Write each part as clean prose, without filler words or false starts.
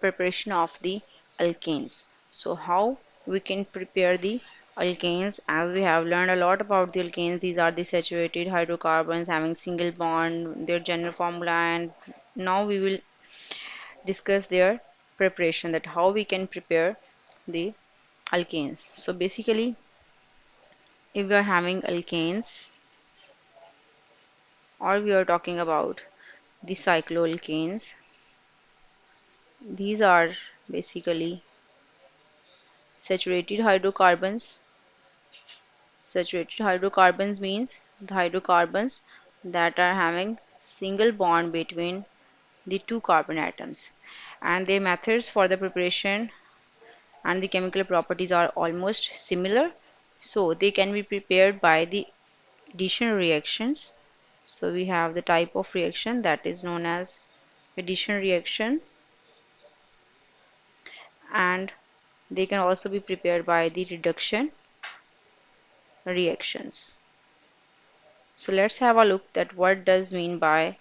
preparation of the alkanes. So how we can prepare the alkanes? As we have learned a lot about the alkanes, these are the saturated hydrocarbons having single bond, their general formula, and now we will discuss their preparation, that how we can prepare the alkanes. So basically, if we are having alkanes or we are talking about the cycloalkanes, these are basically saturated hydrocarbons. Saturated hydrocarbons means the hydrocarbons that are having single bond between the two carbon atoms, and their methods for the preparation and the chemical properties are almost similar. So they can be prepared by the addition reactions. So we have the type of reaction that is known as addition reaction, and they can also be prepared by the reduction reactions. So let's have a look at what does mean by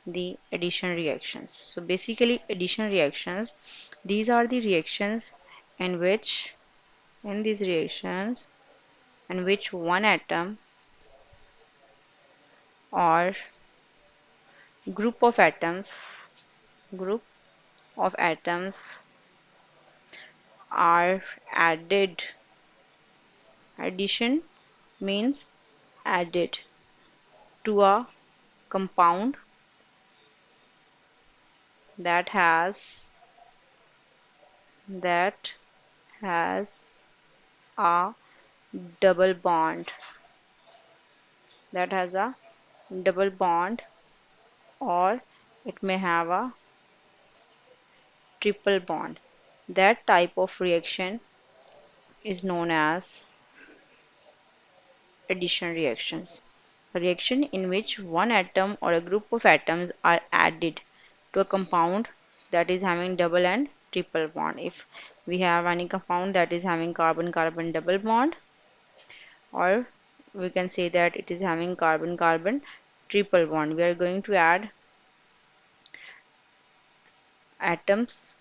the addition reactions. So basically addition reactions, these are the reactions in which in these reactions in which one atom or group of atoms group of atoms are added. Addition means added to a compound that that has a double bond that has a double bond, or it may have a triple bond. That type of reaction is known as addition reactions. A reaction in which one atom or a group of atoms are added to a compound that is having double and triple bond. If we have any compound that is having carbon-carbon double bond, or we can say that it is having carbon-carbon triple bond, we are going to add atoms,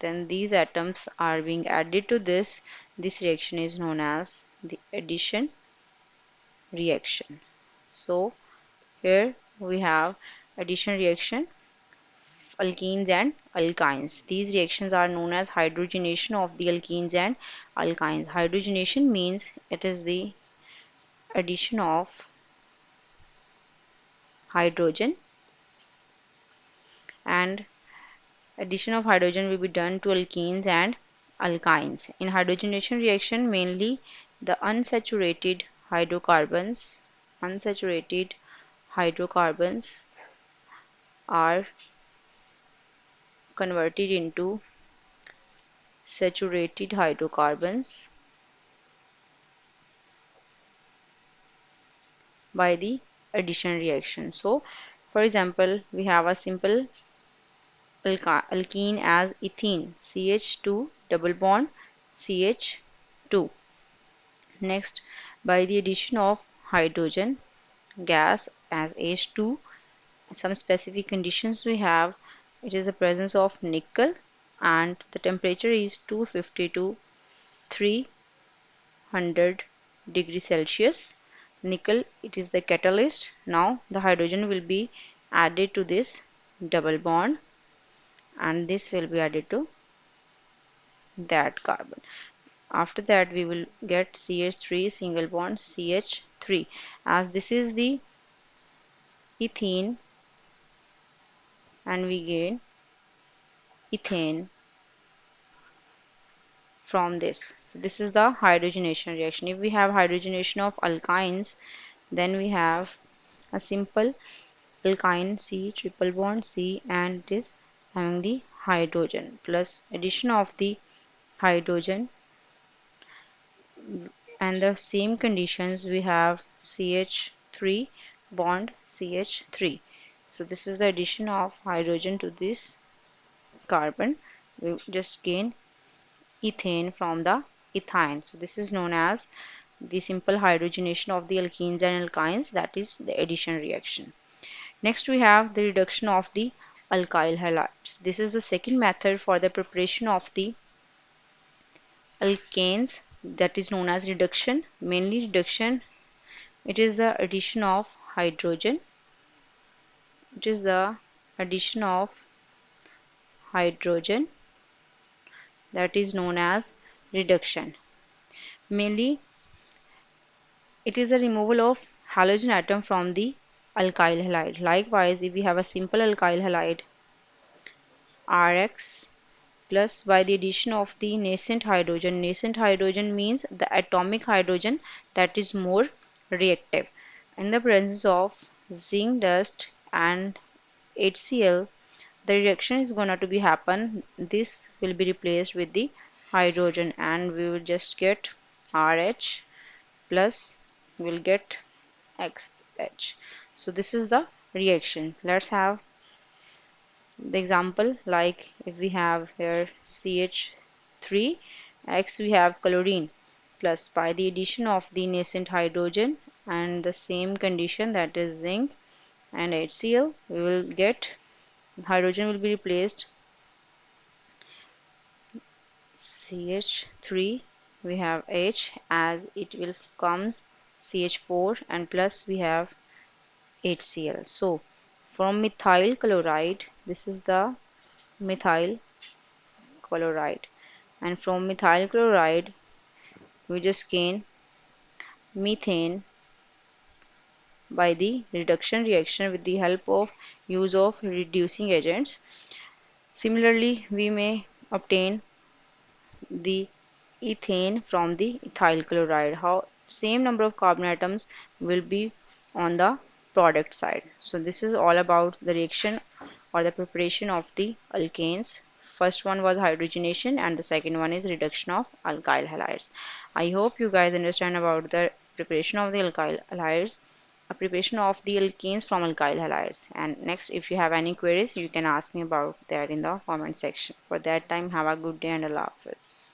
then these atoms are being added to this reaction is known as the addition reaction. So here we have addition reaction, alkenes and alkynes. These reactions are known as hydrogenation of the alkenes and alkynes. Hydrogenation means it is the addition of hydrogen, and addition of hydrogen will be done to alkenes and alkynes. In hydrogenation reaction, mainly the unsaturated hydrocarbons are converted into saturated hydrocarbons by the addition reaction. So, for example, we have a simple alkene as ethene, CH2 double bond CH2. Next, by the addition of hydrogen gas as H2, some specific conditions we have, it is the presence of nickel and the temperature is 250 to 300 degrees Celsius. Nickel, it is the catalyst. Now the hydrogen will be added to this double bond, and this will be added to that carbon. After that we will get CH3 single bond CH3, as this is the ethene, and we gain ethane from this. So this is the hydrogenation reaction. If we have hydrogenation of alkynes, then we have a simple alkyne C triple bond C, and it is having the hydrogen plus addition of the hydrogen, and the same conditions we have CH3 bond CH3. So this is the addition of hydrogen to this carbon. We just gain ethane from the ethyne. So this is known as the simple hydrogenation of the alkenes and alkynes, that is the addition reaction. Next we have the reduction of the alkyl halides. This is the second method for the preparation of the alkanes, that is known as reduction. Mainly reduction, it is the addition of hydrogen. It is the addition of hydrogen, that is known as reduction. Mainly it is a removal of halogen atom from the alkyl halide. Likewise, if we have a simple alkyl halide Rx plus by the addition of the nascent hydrogen means the atomic hydrogen that is more reactive. In the presence of zinc dust and HCl, the reaction is going to be happen. This will be replaced with the hydrogen and we will just get RH plus we'll get XH. So this is the reaction. Let's have the example, like if we have here CH3 X, we have chlorine plus by the addition of the nascent hydrogen and the same condition, that is zinc and HCl, we will get hydrogen will be replaced CH3, we have H as it will comes CH4 and plus we have HCl. So from methyl chloride, this is the methyl chloride, and from methyl chloride we just gain methane by the reduction reaction with the help of use of reducing agents. Similarly, we may obtain the ethane from the ethyl chloride. How same number of carbon atoms will be on the product side. So this is all about the reaction or the preparation of the alkanes. First one was hydrogenation and the second one is reduction of alkyl halides. I hope you guys understand about the preparation of the alkyl halides, a preparation of the alkanes from alkyl halides. And next, if you have any queries, you can ask me about that in the comment section. For that time, have a good day and Allah Hafiz.